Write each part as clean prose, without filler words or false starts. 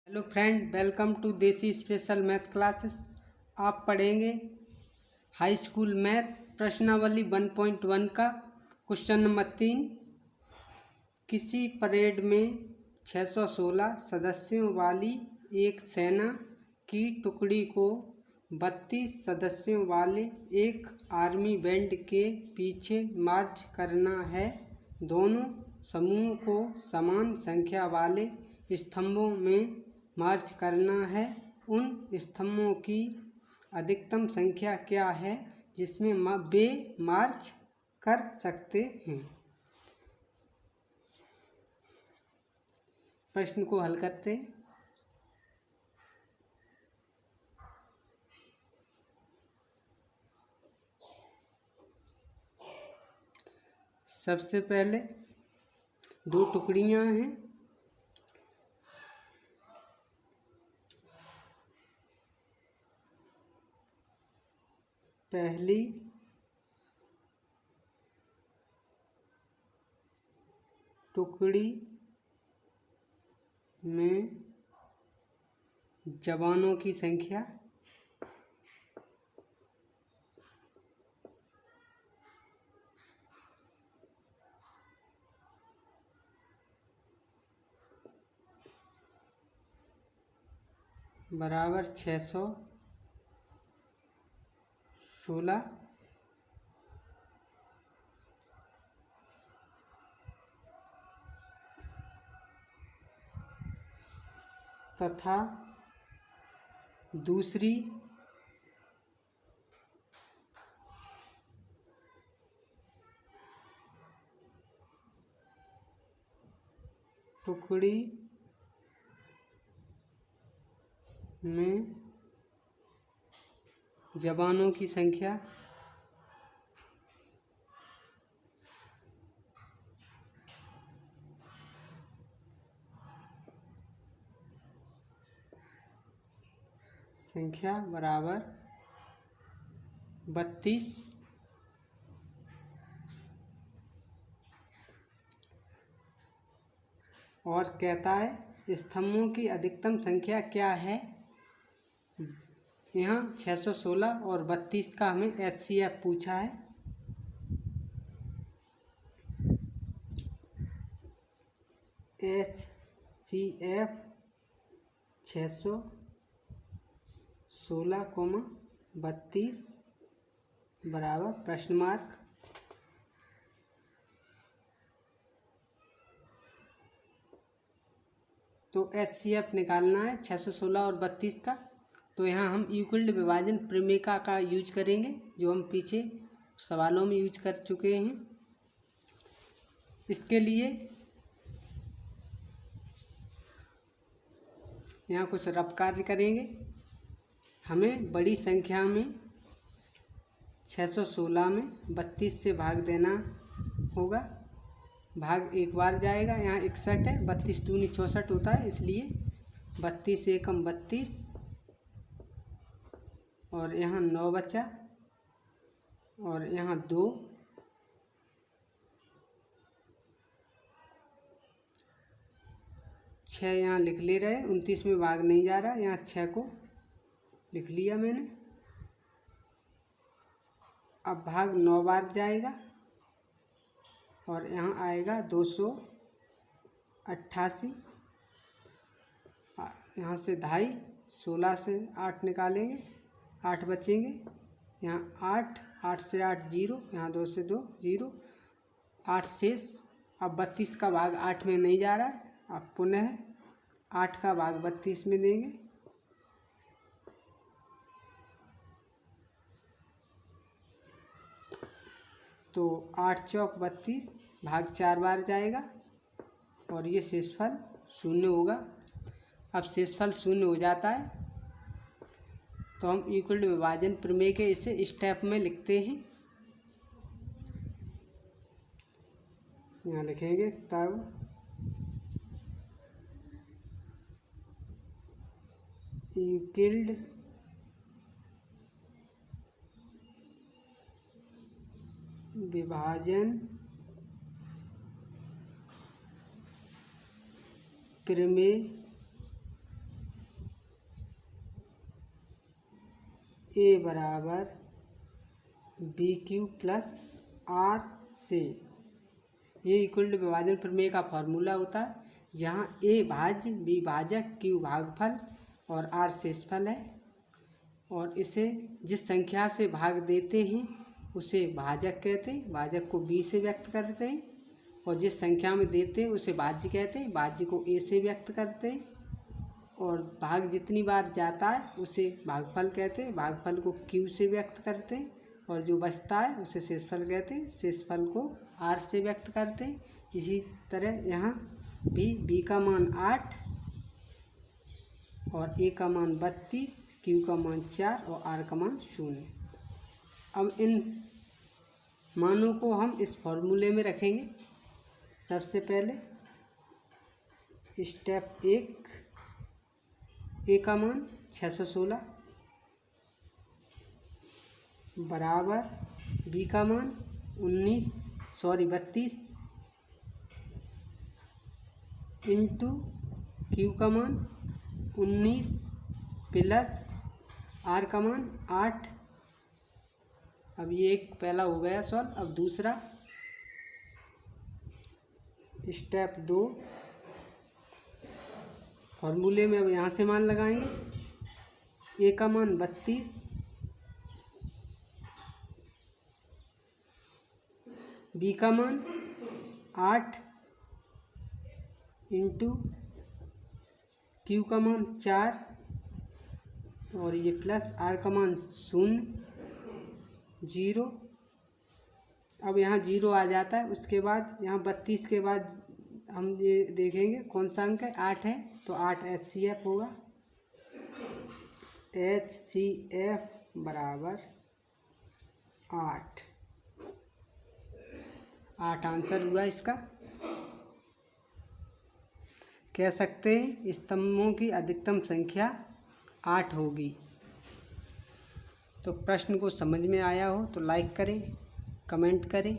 Hello friend, welcome to देसी special math classes. आप पढ़ेंगे हाई स्कूल मैथ प्रश्नावली 1.1 का क्वेश्चन नंबर 3। किसी परेड में 616 सदस्यों वाली एक सेना की टुकड़ी को 32 सदस्यों वाले एक आर्मी बैंड के पीछे मार्च करना है। दोनों समूह को समान संख्या वाले स्तंभों में मार्च करना है। उन स्तंभों की अधिकतम संख्या क्या है जिसमें वे मार्च कर सकते हैं। प्रश्न को हल करते हैं। सबसे पहले दो टुकड़ियां हैं। पहली टुकड़ी में जवानों की संख्या 616 तथा दूसरी टुकड़ी में जवानों की संख्या 32 और कहता है स्तंभों की अधिकतम संख्या क्या है। यहाँ 616 और 32 का हमें HCF पूछा है। HCF 616, 32 बराबर प्रश्न मार्क। तो HCF निकालना है 616 और 32 का। तो यहाँ हम यूक्लिड विभाजन प्रमेय का यूज करेंगे, जो हम पीछे सवालों में यूज कर चुके हैं। इसके लिए यहाँ कुछ रफ कार्य करेंगे। हमें बड़ी संख्या में 616 में 32 से भाग देना होगा। भाग एक बार जाएगा, यहाँ 61 है, 32 दूनी 64 होता है, इसलिए 32 एकम 32 और यहाँ 9 बचा और यहाँ 2, छः यहाँ लिख ले रहे, 29 में भाग नहीं जा रहा, यहाँ 6 को लिख लिया मैंने। अब भाग 9 बार जाएगा और यहाँ आएगा 288। यहाँ से 2.5, 16 से 8 निकालेंगे, 8 बचेंगे। यहाँ 8 से 8 0, यहाँ 2 से 2 0, 8 शेष। अब 32 का भाग 8 में नहीं जा रहा है, अब पुनः 8 का भाग 32 में देंगे। तो 8 चौक 32, भाग 4 बार जाएगा और ये शेषफल 0 होगा। अब शेषफल 0 हो जाता है तो हम यूक्लिड विभाजन प्रमेय के इसे स्टेप में लिखते हैं। यहाँ लिखेंगे तब यूक्लिड विभाजन प्रमेय ए बराबर बी क्यू प्लस आर से। ये इक्वल टू विभाजन प्रमेय का फॉर्मूला होता है, जहाँ ए भाज्य, बी भाजक, क्यू भागफल और आर शेषफल है। और इसे जिस संख्या से भाग देते हैं उसे भाजक कहते हैं, भाजक को बी से व्यक्त करते हैं। और जिस संख्या में देते हैं उसे भाज्य कहते हैं, भाज्य को ए से व्यक्त करते हैं। और भाग जितनी बार जाता है उसे भागफल कहते हैं, भागफल को क्यू से व्यक्त करते हैं। और जो बचता है उसे शेषफल कहते हैं, शेषफल को आर से व्यक्त करते हैं। इसी तरह यहाँ भी बी का मान 8 और ए का मान 32, क्यू का मान 4 और आर का मान 0। अब इन मानों को हम इस फॉर्मूले में रखेंगे। सबसे पहले स्टेप 1, ए का मान 616 बराबर बी का मान 32 इंटू क्यू का मान 19 प्लस आर का मान 8। अब ये एक पहला हो गया सॉल्व। अब दूसरा स्टेप 2, फॉर्मूले में अब यहाँ से मान लगाएंगे। ए का मान 32 बी का मान 8 इंटू क्यू का मान 4 और ये प्लस आर का मान 0। अब यहाँ 0 आ जाता है। उसके बाद यहाँ 32 के बाद हम ये देखेंगे कौन सा अंक है, 8 है, तो 8 HCF होगा। HCF बराबर 8 आंसर हुआ इसका। कह सकते हैं स्तंभों की अधिकतम संख्या 8 होगी। तो प्रश्न को समझ में आया हो तो लाइक करें, कमेंट करें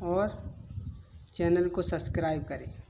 और चैनल को सब्सक्राइब करें।